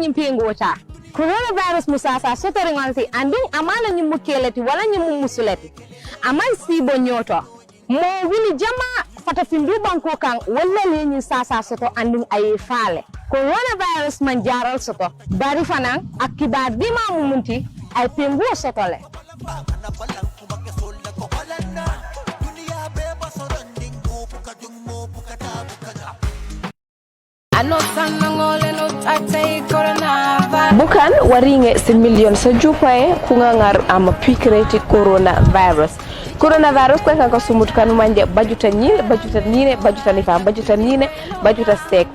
nyimpengocha coronavirus musasa sotori ngansi andung amala nyimukeleti wala nyimumusuleti aman sibo nyoto mo wini jama fata findu banko kan wala lenyi sasa soto andung ay fale coronavirus man jaral soto bari fanan akiba dima mumunti ay pengu soto le bukan waringe si million sa jupae kungangar ama pikreti coronavirus kwa kaka sumut kanu manje bajuta nyine bajuta sek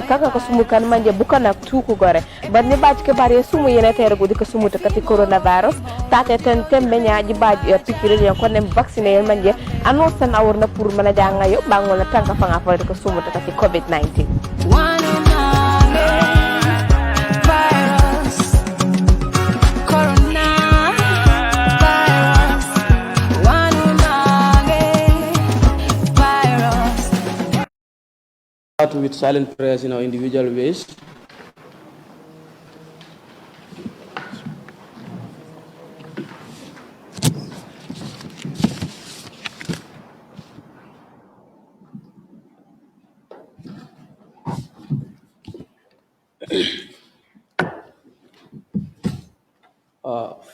kaka ko sumut kanu manje bukana tuku gore barni baj ke bare sumu yene tere gudi ko sumut kati coronavirus tate ten tembe nyaaji baj pikreti yon konem vacciner manje anosan awurna pour mana janga yo bangona tanka fanga fa ko sumut kati covid-19 with silent prayers in our individual ways.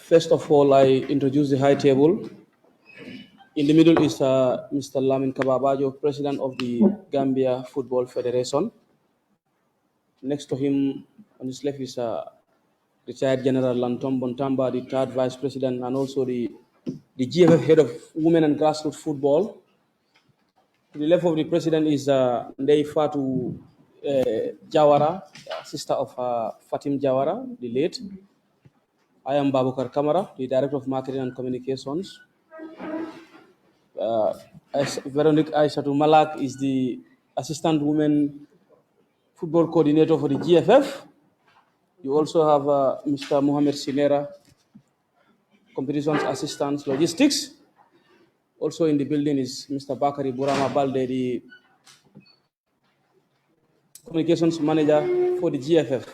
First of all, I introduce the high table. In the middle is Mr. Lamin Kababajo, President of the Gambia Football Federation. Next to him, on his left, is retired General Lantom Bontamba, the third Vice President, and also the GFF Head of Women and Grassroots Football. To the left of the President is Ndei Fatu Jawara, sister of Fatim Jawara, the late. I am Babukar Kamara, the Director of Marketing and Communications. Veronique Aishatu Malak is the Assistant Women Football Coordinator for the GFF. You also have Mr. Mohamed Sinera, Competitions Assistant Logistics. Also in the building is Mr. Bakari Burama Balde, the Communications Manager for the GFF.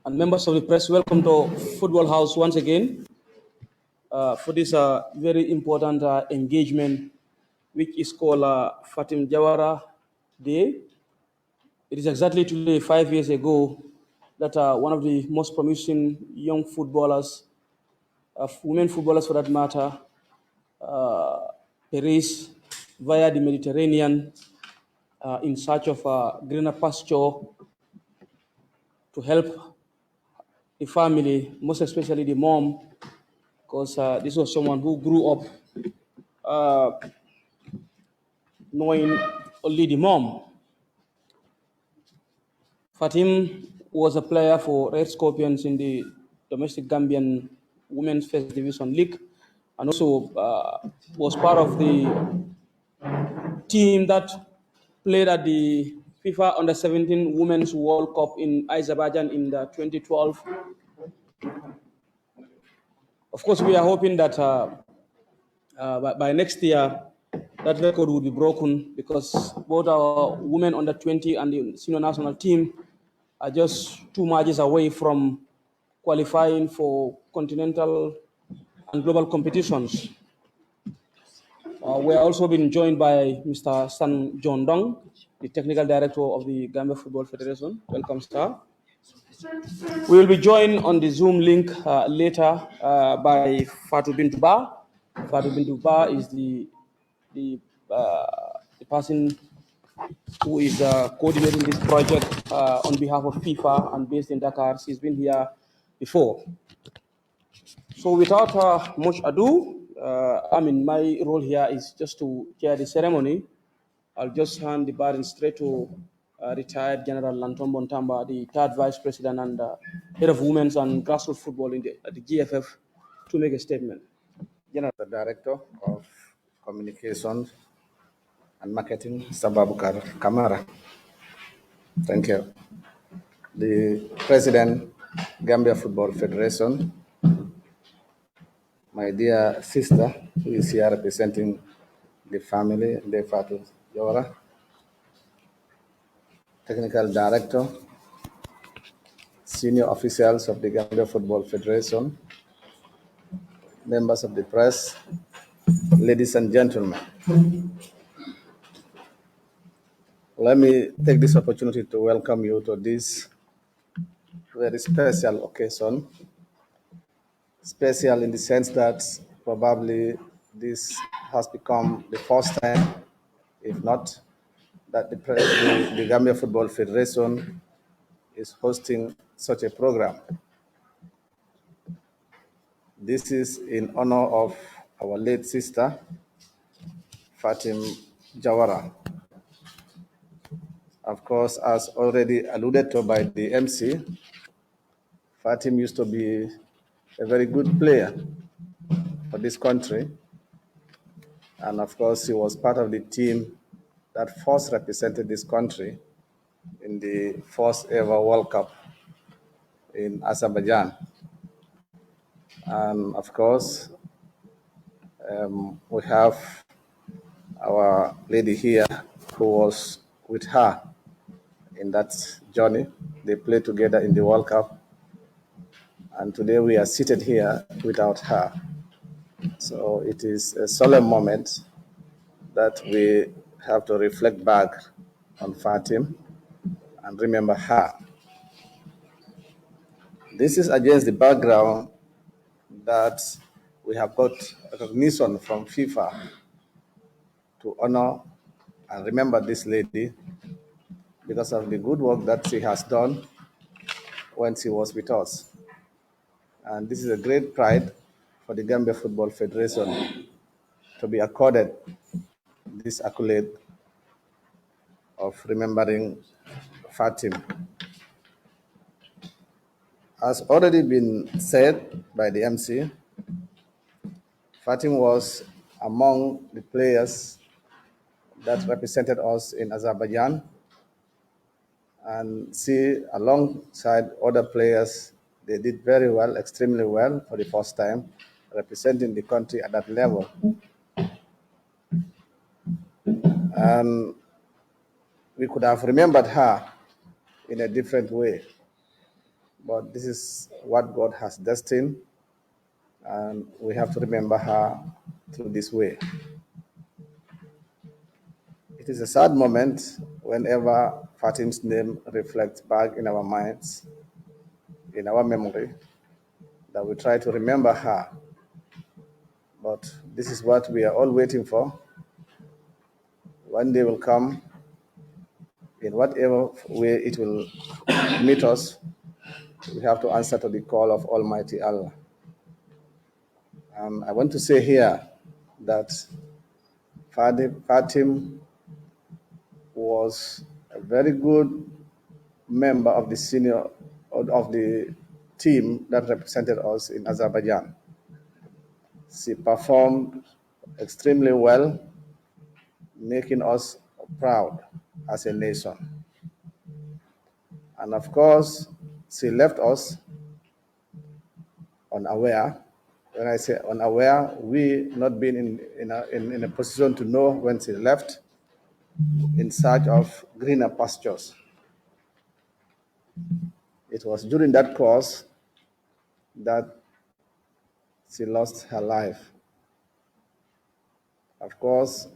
And members of the press, welcome to Football House once again for this very important engagement, which is called Fatim Jawara Day. It is exactly today, 5 years ago, that one of the most promising young footballers, women footballers for that matter, perished via the Mediterranean in search of greener pasture to help the family, most especially the mom, because this was someone who grew up knowing only the mom. Fatim was a player for Red Scorpions in the domestic Gambian Women's First Division League, and also was part of the team that played at the FIFA Under-17 Women's World Cup in Azerbaijan in the 2012. Of course, we are hoping that by next year, that record will be broken, because both our women under 20 and the senior national team are just 2 matches away from qualifying for continental and global competitions. We are also being joined by Mr. San John Dong, the Technical Director of the Gambia Football Federation. Welcome, sir. We will be joined on the Zoom link later by Fatou Bintou Ba. Fatou Bintou Ba is the person who is coordinating this project on behalf of FIFA and based in Dakar. She's been here before. So without much ado, my role here is just to chair the ceremony. I'll just hand the baton straight to retired General Lantom Bontamba, the third Vice President and Head of Women's and Grassroots Football in the GFF, to make a statement. General Director of Communications and Marketing, Sababukar Kamara. Thank you. The President, Gambia Football Federation, my dear sister, who is here representing the family, De Fatou Jawara. Technical Director, senior officials of the Gambia Football Federation, members of the press, ladies and gentlemen. Let me take this opportunity to welcome you to this very special occasion. Special in the sense that probably this has become the first time, if not, that the Gambia Football Federation is hosting such a program. This is in honor of our late sister, Fatim Jawara. Of course, as already alluded to by the MC, Fatim used to be a very good player for this country. And of course, he was part of the team that first represented this country in the first ever World Cup in Azerbaijan. And of course, we have our lady here who was with her in that journey. They played together in the World Cup. And today we are seated here without her. So it is a solemn moment that we have to reflect back on Fatim and remember her. This is against the background that we have got recognition from FIFA to honor and remember this lady because of the good work that she has done when she was with us. And this is a great pride for the Gambia Football Federation to be accorded this accolade of remembering Fatim. As already been said by the MC, Fatim was among the players that represented us in Azerbaijan, and she, alongside other players, they did very well, extremely well for the first time, representing the country at that level. And we could have remembered her in a different way, but this is what God has destined, and we have to remember her through this way. It is a sad moment whenever Fatim's name reflects back in our minds, in our memory, that we try to remember her. But this is what we are all waiting for. One day will come, in whatever way it will meet us, we have to answer to the call of Almighty Allah. I want to say here that Fatim was a very good member of the senior of the team that represented us in Azerbaijan. She performed extremely well, making us proud as a nation. And of course, she left us unaware. When I say unaware, we not being in a position to know when she left in search of greener pastures. It was during that course that she lost her life. Of course,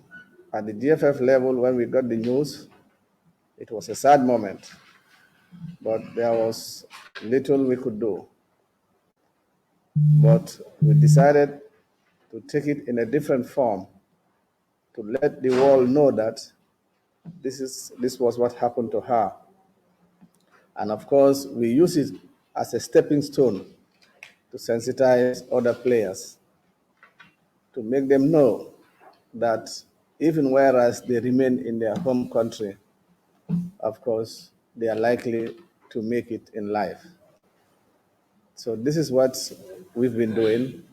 at the GFF level, when we got the news, it was a sad moment, but there was little we could do. But we decided to take it in a different form, to let the world know that this was what happened to her. And of course, we use it as a stepping stone to sensitize other players, to make them know that even whereas they remain in their home country, of course, they are likely to make it in life. So this is what we've been doing,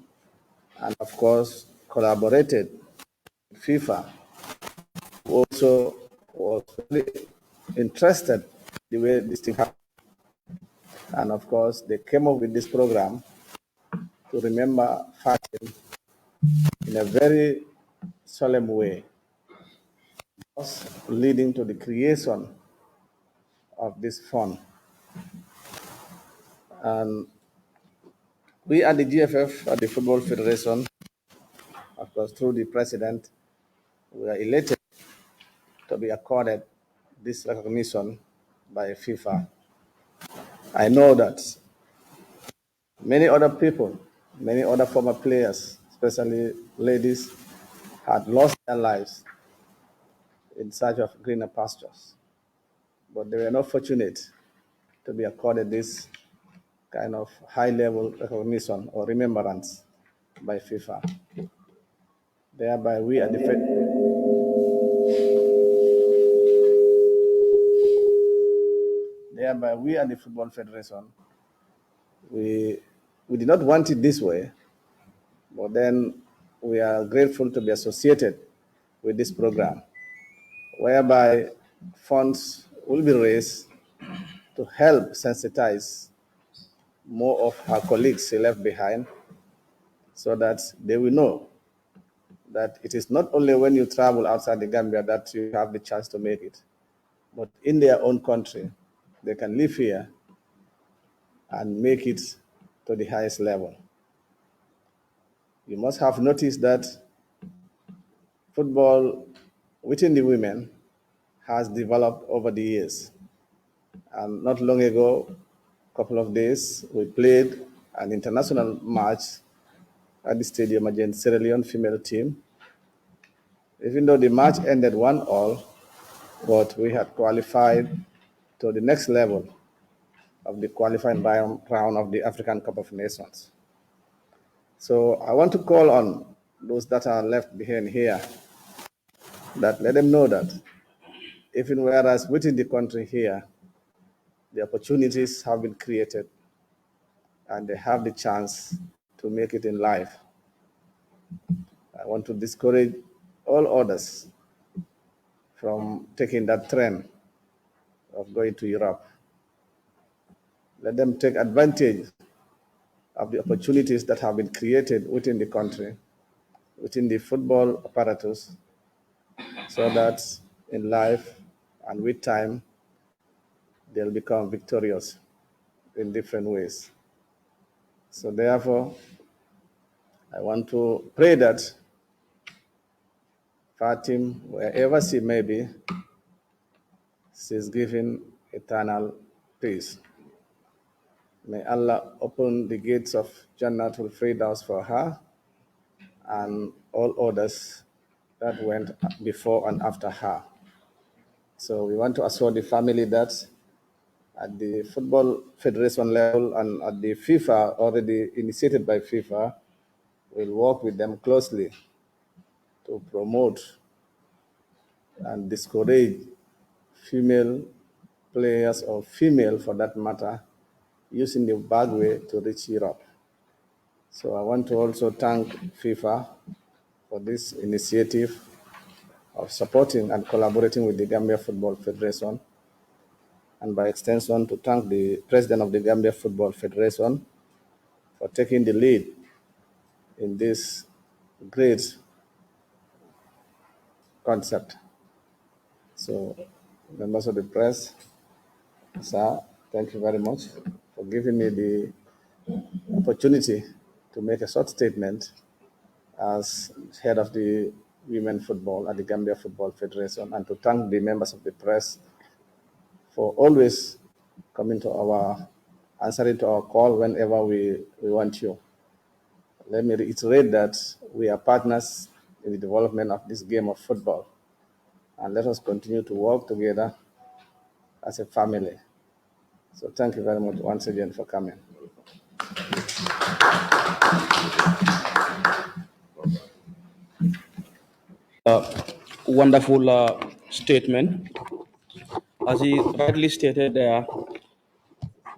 and of course, collaborated with FIFA, who also was really interested the way this thing happened. And of course, they came up with this program to remember Fatim in a very solemn way, leading to the creation of this fund. And we at the GFF, at the Football Federation, of course, through the president, we are elated to be accorded this recognition by FIFA. I know that many other people, many other former players, especially ladies, had lost their lives in search of greener pastures. But they were not fortunate to be accorded this kind of high-level recognition or remembrance by FIFA. Thereby, we at the Football Federation, we did not want it this way, but then we are grateful to be associated with this program, whereby funds will be raised to help sensitize more of our colleagues left behind, so that they will know that it is not only when you travel outside the Gambia that you have the chance to make it, but in their own country, they can live here and make it to the highest level. You must have noticed that football within the women has developed over the years. And not long ago, a couple of days, we played an international match at the stadium against Sierra Leone female team. Even though the match ended 1-1, but we had qualified to the next level of the qualifying round of the African Cup of Nations. So I want to call on those that are left behind here, that let them know that even whereas within the country here, the opportunities have been created and they have the chance to make it in life. I want to discourage all others from taking that trend of going to Europe. Let them take advantage of the opportunities that have been created within the country, within the football apparatus, so that in life and with time, they'll become victorious in different ways. So therefore, I want to pray that Fatim, wherever she may be, she's given eternal peace. May Allah open the gates of Jannatul Firdaus for her and all others that went before and after her. So we want to assure the family that at the Football Federation level and at the FIFA, already initiated by FIFA, we'll work with them closely to promote and discourage female players, or female for that matter, using the bad way to reach Europe. So I want to also thank FIFA for this initiative of supporting and collaborating with the Gambia Football Federation, and by extension to thank the President of the Gambia Football Federation for taking the lead in this great concept. So, members of the press, sir, thank you very much for giving me the opportunity to make a short statement as head of the women football at the Gambia Football Federation, and to thank the members of the press for always coming to answering to our call whenever we want you. Let me reiterate that we are partners in the development of this game of football, and let us continue to work together as a family. So thank you very much once again for coming. Wonderful statement. As he rightly stated there,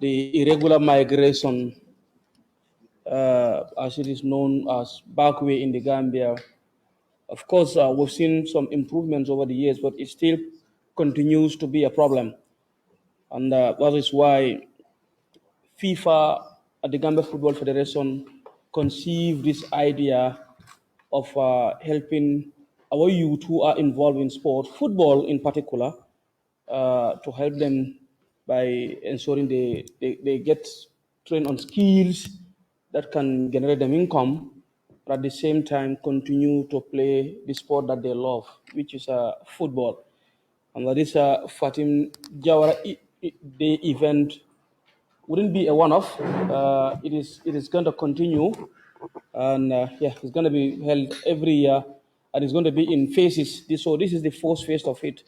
the irregular migration, as it is known as backway in the Gambia, of course, we've seen some improvements over the years, but it still continues to be a problem. And that is why FIFA at the Gambia Football Federation conceived this idea of helping our youth who are involved in sport, football in particular, to help them by ensuring they get trained on skills that can generate them income, but at the same time continue to play the sport that they love, which is football. And that is Fatim Jawara Day event wouldn't be a one-off. It is going to continue, and it's going to be held every year, and it's going to be in phases. So this is the first phase of it,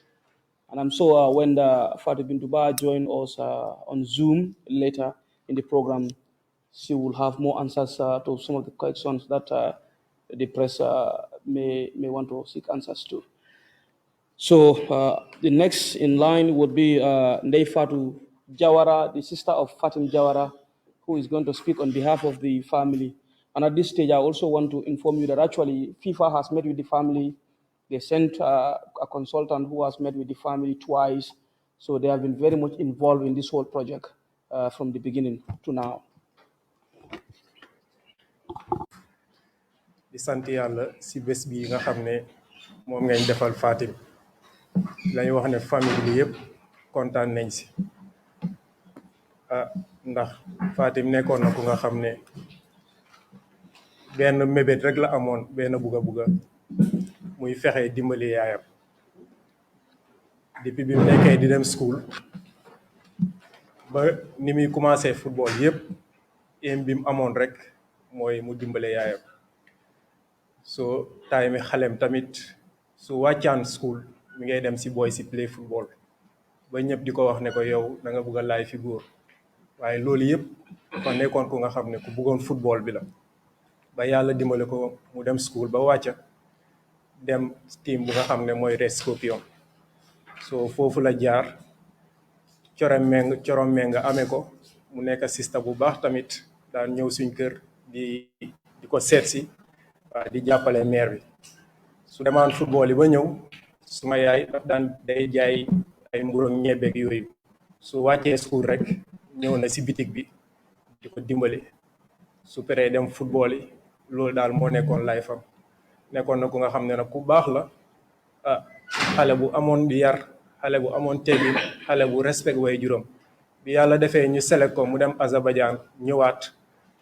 and I'm sure when Fatih bin Duba join us on Zoom later in the program, she will have more answers to some of the questions that the press may want to seek answers to. So the next in line would be Neifatu Jawara, the sister of Fatim Jawara, who is going to speak on behalf of the family. And at this stage, I also want to inform you that actually FIFA has met with the family. They sent a consultant who has met with the family twice. So they have been very much involved in this whole project from the beginning to now. di sant yàlla si bés bi nga xam ne moom ngañ defal Fatim lañu wax ne famille bi yëpp kontaan nañ si ndax Fatim nekkoon na ku nga xam ne benn mébét rek la amoon benn buga muy fexe dimbali yaayam depuis bi mu nekkee di dem school ba ni muy commencé football yëpp aim bi mu amoon rek mooy mu dimbale yaayam so time xalem tamit su wàccaan school mi ngay dem si boy si play football ba ñëpp di ko wax ne ko yow da nga bëgg a laay fi góor waaye loolu yëpp fa nekkoon ku nga xam ne ku bëggoon football bi la ba yàlla dimbale ko mu dem school ba wàcca dem team bu nga xam ne mooy Red Scorpion so foofu la jaar corom menga amee ko mu nekk sista bu baax tamit daan ñëw suñ kër di ko seet si di jàppale maire bi su demaan football yi ba ñëw suma yaay daf daan day jaay ay mburu ak ñebeeg yooyu su wàccee school rek ñëw na si bitig bi di ko dimbali su peree dem football yi loolu daal moo nekkoon life am nekkoon na ku nga xam ne nag ku baax la xale bu amoon di yar xale bu amoon teggi xale bu respect way juróom bi yàlla defee ñu select ko mu dem Azerbaïdjan ñëwaat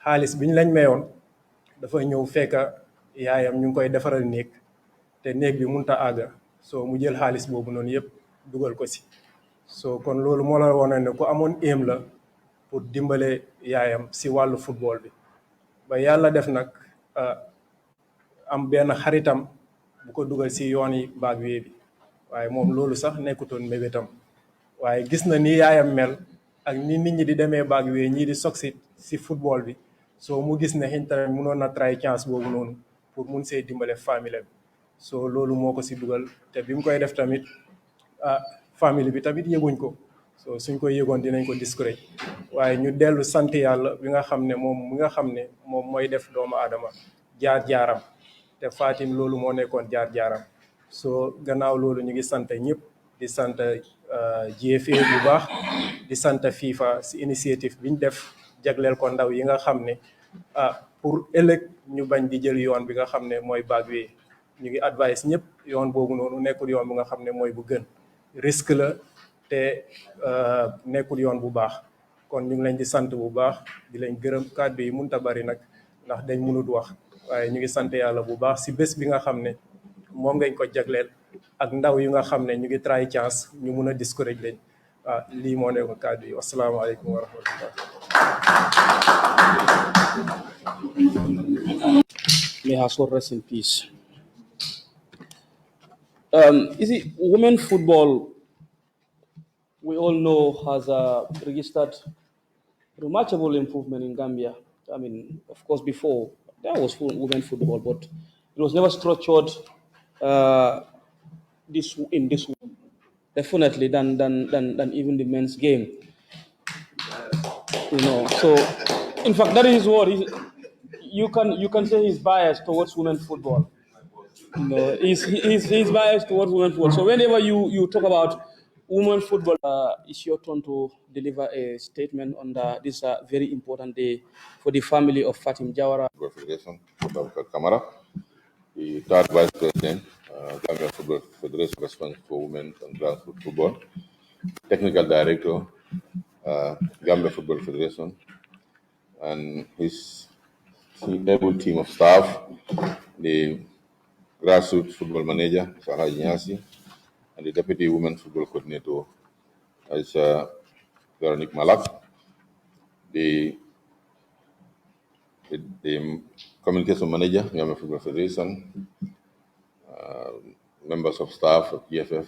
xaalis bi ñu lañ mayoon dafa ñëw fekk yaayam ñu ngi koy defaral néeg te néeg bi munta àgga so mu jël xaalis boobu noonu yëpp dugal ko si so kon loolu moo la wone ne ku amoon aim la pour dimbale yaayam si wàllu football bi ba yàlla def nag am benn xaritam bu ko dugal si yoon yi baag wee bi waaye moom loolu sax nekkutoon mébétam waaye gis na ni yaayam mel ak ni nit ñi di demee baag wee ñii di soog si football bi so mu gis ne xiñ tamit mënoon na try chance boobu noonu pour mun see dimbale famille bi so loolu moo ko si dugal te bi mu koy def tamit famille bi tamit yëguñ ko so suñ koy yëgoon dinañ ko discourage waaye ñu dellu sant yàlla bi nga xam ne moom mooy def doomu aadama jaar-jaaram te Fatim loolu moo nekkoon jaar-jaaram so gannaaw loolu ñu ngi sant ñëpp di sant GFA bu baax di sant FIFA si initiative biñ def jagleel ko ndaw yi nga xam ne pour ëllëg ñu bañ di jël yoon bi nga xam ne mooy baag wi ñu ngi advice ñëpp yoon boobu noonu nekkul yoon bu nga xam ne mooy bu gën risque la te nekkul yoon bu baax kon ñu ngi leen di sant bu baax di leen gërëm kàddu yi mënut a bari nag ndax dañ mënut wax waaye ñu ngi sant yàlla bu baax si bés bi nga xam ne moom ngañ ko jagleel ak ndaw yu nga xam ne ñu ngi try chance ñu mun a discourage lañ lii moo nekk kàddu yi wasalaamaaleykum wa rahmatullah. May her soul rest in peace. You see, women football, we all know, has registered remarkable improvement in Gambia. I mean, of course, before there was women football, but it was never structured this way, definitely than even the men's game. You know, so in fact, that is what you can say he's biased towards women football. You know, he's biased towards women football. So whenever you talk about women football, it's your turn to deliver a statement on this very important day for the family of Fatim Jawara. Football Federation, Dr. Kamara, the third vice president, Gambia Football Federation responsible for women and grassroots football, technical director, Gambia Football Federation and his able team of staff, the grassroots football manager, Sarah Inyasi, and the deputy women's football coordinator, as Veronique Malak, the, the communication manager, Gambia Football Federation, members of staff of GFF,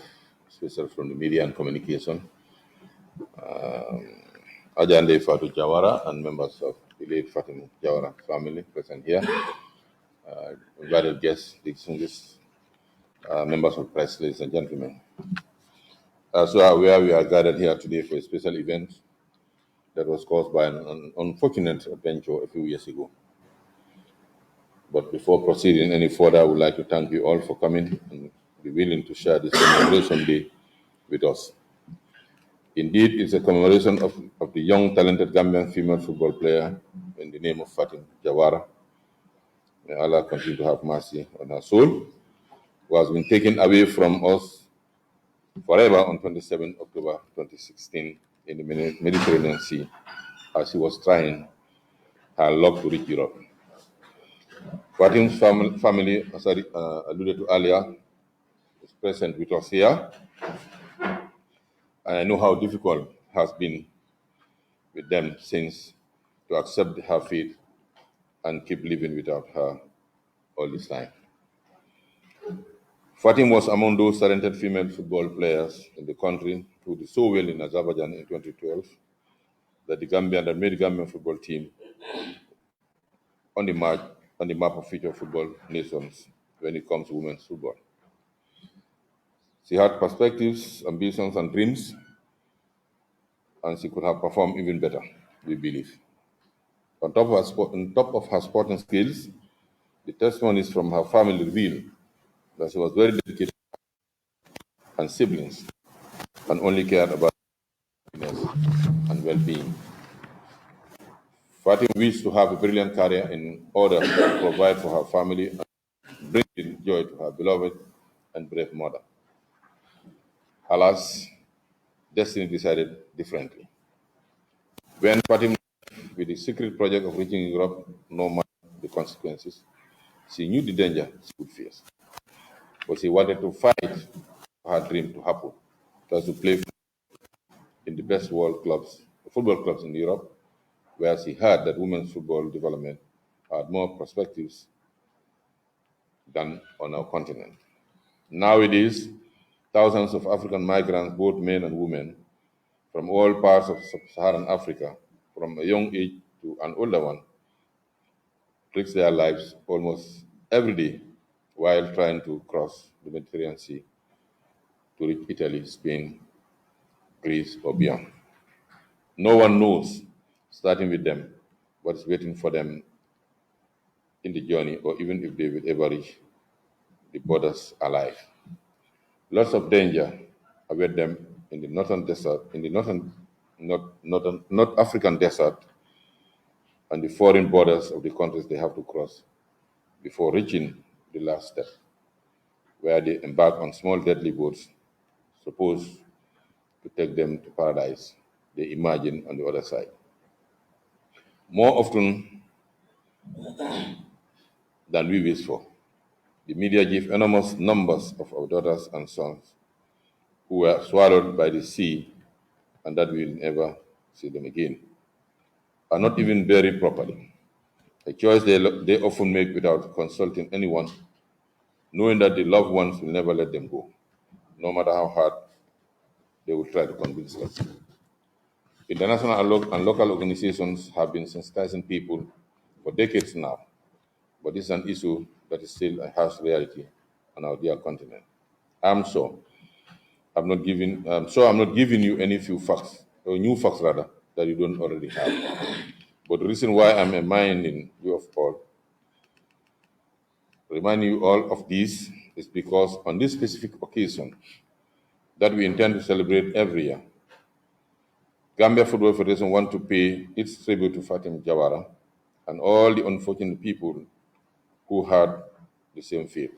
especially from the media and communication, Ajande Fatou Jawara, and members of the late Fatima Jawara family present here, invited guests, distinguished members of press, ladies and gentlemen. As you are aware, we are gathered here today for a special event that was caused by an unfortunate adventure a few years ago. But before proceeding any further, I would like to thank you all for coming and be willing to share this commemoration day with us. Indeed, it's a commemoration of the young, talented Gambian female football player in the name of Fatim Jawara. May Allah continue to have mercy on her soul, who has been taken away from us forever on 27 October 2016 in the Mediterranean Sea as she was trying her luck to reach Europe. Fatim's family, as I alluded to earlier, is present with us here. And I know how difficult it has been with them since to accept her fate and keep living without her all this time. Fatim was among those talented female football players in the country who did so well in Azerbaijan in 2012 that made the Gambian football team on the map of future football nations when it comes to women's football. She had perspectives, ambitions, and dreams, and she could have performed even better, we believe. On top of her sporting skills, the testimonies from her family reveal that she was very dedicated and siblings and only cared about happiness and well-being. Fatim wished to have a brilliant career in order to provide for her family and bring joy to her beloved and brave mother. Alas, destiny decided differently. When Fatim with the secret project of reaching Europe, no matter the consequences, she knew the danger she would face. But she wanted to fight for her dream to happen. It was to play in the best world clubs, football clubs in Europe, where she heard that women's football development had more perspectives than on our continent. Nowadays, thousands of African migrants, both men and women, from all parts of sub-Saharan Africa, from a young age to an older one, risk their lives almost every day while trying to cross the Mediterranean Sea to reach Italy, Spain, Greece, or beyond. No one knows, starting with them, what is waiting for them in the journey, or even if they will ever reach the borders alive. Lots of danger await them in the northern desert, in the North African desert, and the foreign borders of the countries they have to cross before reaching the last step, where they embark on small deadly boats supposed to take them to paradise they imagine on the other side. More often than we wish for, the media give enormous numbers of our daughters and sons who were swallowed by the sea and that we will never see them again, are not even buried properly. A choice they often make without consulting anyone, knowing that the loved ones will never let them go, no matter how hard they will try to convince them. International and local organizations have been sensitizing people for decades now, but this is an issue that is still a harsh reality on our dear continent. I'm not giving you any few facts, or new facts rather, that you don't already have. But the reason why I'm reminding you all of this is because on this specific occasion that we intend to celebrate every year, Gambia Football Federation wants to pay its tribute to Fatim Jawara and all the unfortunate people who had the same fate.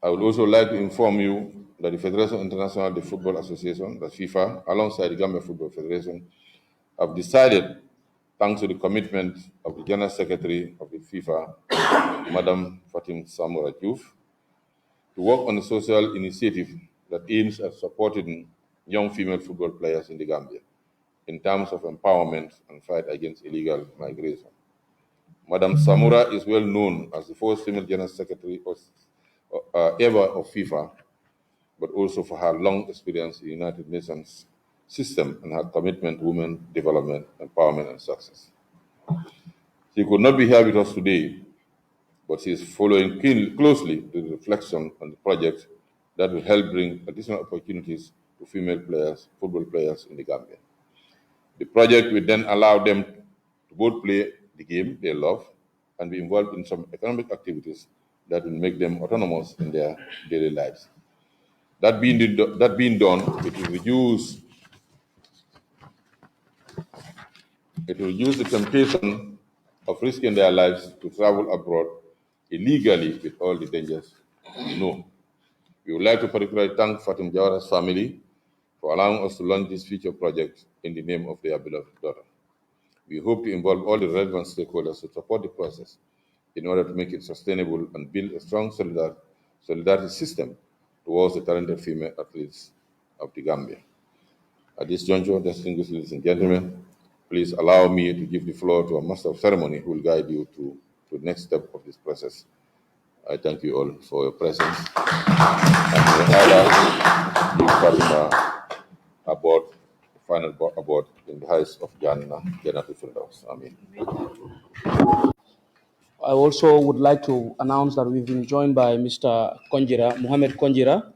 I would also like to inform you that the Federation International de Football Association, the FIFA, alongside the Gambia Football Federation, have decided, thanks to the commitment of the General Secretary of the FIFA, Madam Fatim Samora Diouf, to work on a social initiative that aims at supporting young female football players in the Gambia in terms of empowerment and fight against illegal migration. Madam Samura is well known as the first female General Secretary ever of FIFA, but also for her long experience in the United Nations system and her commitment to women development, empowerment, and success. She could not be here with us today, but she is following closely the reflection on the project that will help bring additional opportunities to female players, football players in the Gambia. The project will then allow them to both play the game they love and be involved in some economic activities that will make them autonomous in their daily lives. That being done, it will reduce the temptation of risking their lives to travel abroad illegally with all the dangers we know. We would like to particularly thank Fatim Jawara's family for allowing us to launch this future project in the name of their beloved daughter. We hope to involve all the relevant stakeholders to support the process in order to make it sustainable and build a strong solidarity system towards the talented female athletes of the Gambia. At this juncture, distinguished ladies and gentlemen, please allow me to give the floor to a master of ceremony who will guide you to the next step of this process. I thank you all for your presence. And may Allah give Fatima aboard, the final aboard in the heights of Jannah to Firdaus. Amen. I also would like to announce that we've been joined by Mr. Konjira, Mohamed Konjira,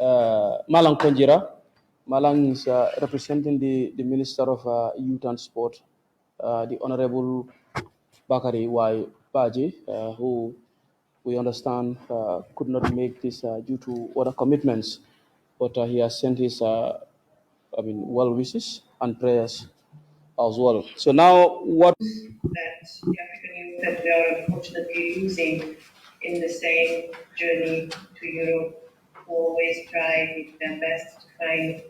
Malang Konjira. Malang is representing the Minister of Youth and Sport, the Honorable Bakari Y. Baji, who we understand could not make this due to other commitments, but he has sent his well wishes and prayers as well. So now what that the African youth that we are unfortunately losing in the same journey to Europe, who always try their best to find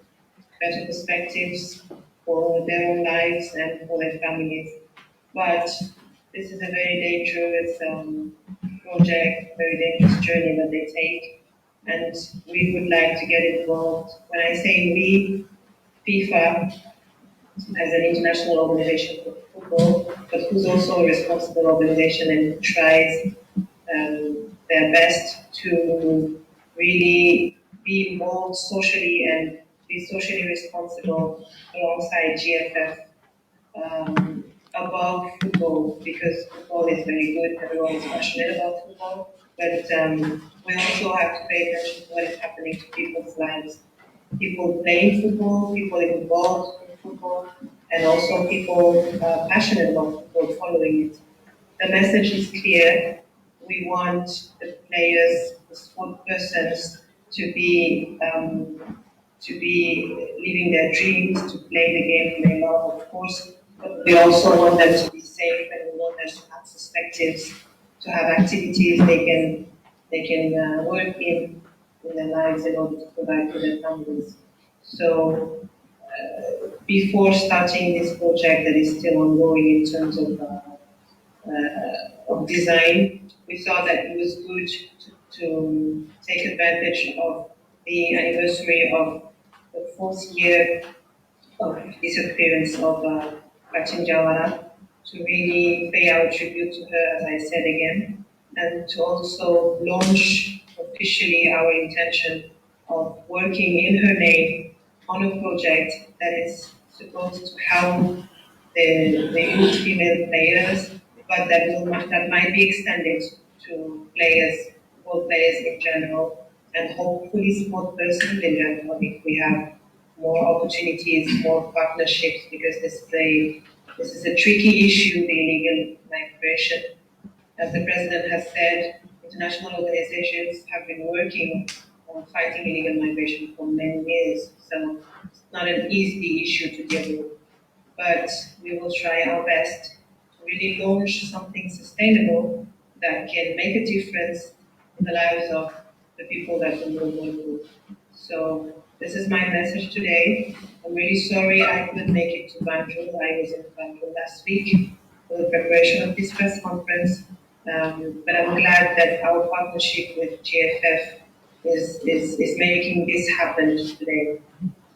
better perspectives for their own lives and for their families. But this is a very dangerous project, very dangerous journey that they take, and we would like to get involved. When I say we, FIFA, as an international organization for football, but who's also a responsible organization and tries their best to really be involved socially and be socially responsible alongside GFF above football, because football is very good, everyone is passionate about football, but we also have to pay attention to what is happening to people's lives. People playing football, people involved in football, and also people passionate about football, following it. The message is clear. We want the players, the sport persons, to be living their dreams, to play the game they love, of course. But we also want them to be safe, and we want them to have perspectives, to have activities they can work in their lives in order to provide for their families. So before starting this project that is still ongoing in terms of design, we thought that it was good to take advantage of the anniversary of the 4th year of disappearance of Fatim Jawara, to really pay our tribute to her, as I said again, and to also launch officially our intention of working in her name on a project that is supposed to help the youth female players, but that might be extended to players, football players in general, and hopefully sport persons in general, if we have more opportunities, more partnerships, because this is a tricky issue, the illegal migration. As the President has said, international organizations have been working on fighting illegal migration for many years, so it's not an easy issue to deal with. But we will try our best to really launch something sustainable that can make a difference in the lives of the people that will go through. So this is my message today. I'm really sorry I couldn't make it to Banjul. I was in Banjul last week for the preparation of this press conference. But I'm glad that our partnership with GFF is making this happen today.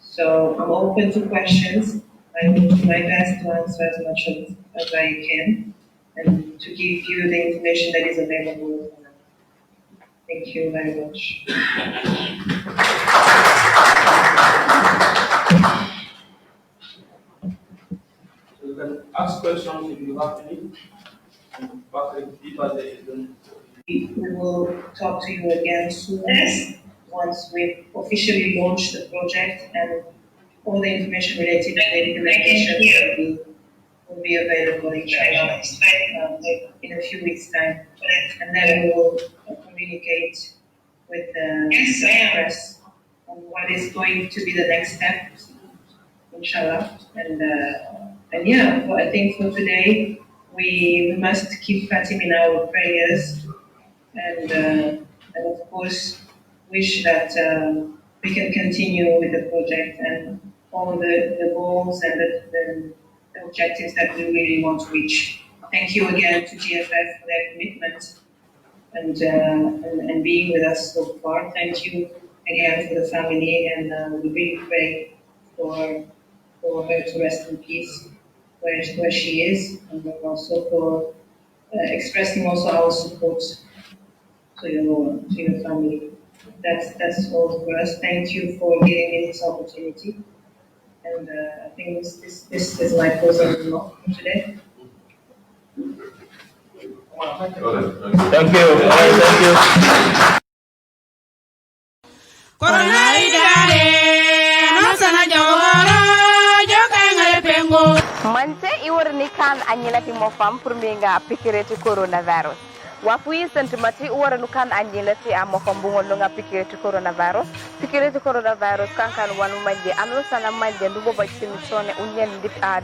So I'm open to questions. I will do my best to answer as much as I can and to give you the information that is available. Thank you very much. You can ask questions if you have any. We will talk to you again soon once we officially launch the project and all the information related to the implementation will be available in a few weeks' time. And then we will communicate with the press on what is going to be the next step, inshallah. And yeah, well, I think for today, we must keep Fatim in our prayers and of course wish that we can continue with the project and all the goals and the objectives that we really want to reach. Thank you again to GFF for their commitment and being with us so far. Thank you again for the family, and we really pray for her to rest in peace where she is, and also for expressing also our support to your family. That's all for us. Thank you for giving me this opportunity. And I think this is my closing remark for today. Thank you. Thank you. Mante iwarni kan anyilati mo fam pour minga pikireti coronavirus. Wafuyi sentimati uwaranu kan anyilati amo fam bungol nga pikireti coronavirus. Pikireti coronavirus kan wanu manje anu sana manje ndugo ba timisone unyen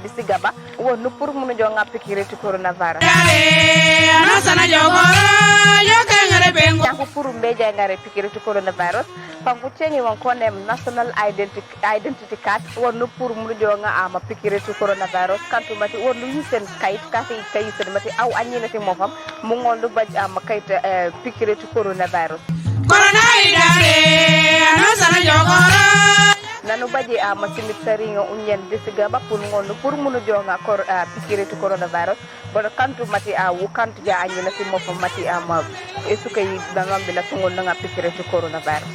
disigaba wonu pour munu jonga pikireti coronavirus. Anu sana jogoro yo bengo ko pour mbeja ngare pikireti coronavirus. Panguceni wankone national identity card wonu pour munu jonga ama pikireti coronavirus kantu mati wonu yisen kayit kasi kayit mati aw anyilati mo fam mu ngoldu ba ama kayit pikireti coronavirus. Nanu baje ama simitari nga unyen disigaba pour ngoldu pour munu jonga pikireti coronavirus bodo kantu mati wu kantu ja anyilati mo fam mati ama esukay dangambi la ngol nga pikireti coronavirus.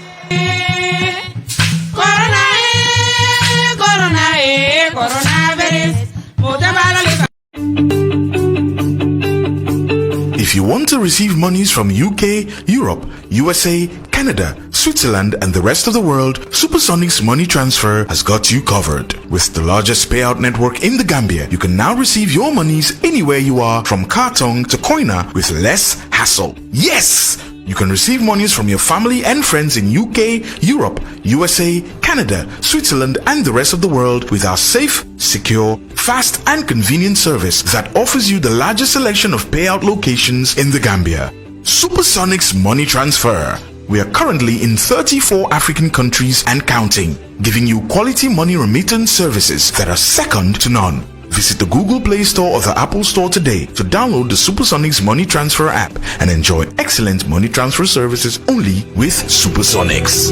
If you want to receive monies from UK, Europe, USA, Canada, Switzerland, and the rest of the world, Supersonic's money transfer has got you covered. With the largest payout network in the Gambia, you can now receive your monies anywhere you are, from Kartong to Koina, with less hassle. Yes! You can receive monies from your family and friends in UK, Europe, USA, Canada, Switzerland, and the rest of the world with our safe, secure, fast, and convenient service that offers you the largest selection of payout locations in the Gambia. Supersonic's money transfer. We are currently in 34 African countries and counting, giving you quality money remittance services that are second to none. Visit the Google Play Store or the Apple Store today to download the Supersonics Money Transfer app and enjoy excellent money transfer services only with Supersonics.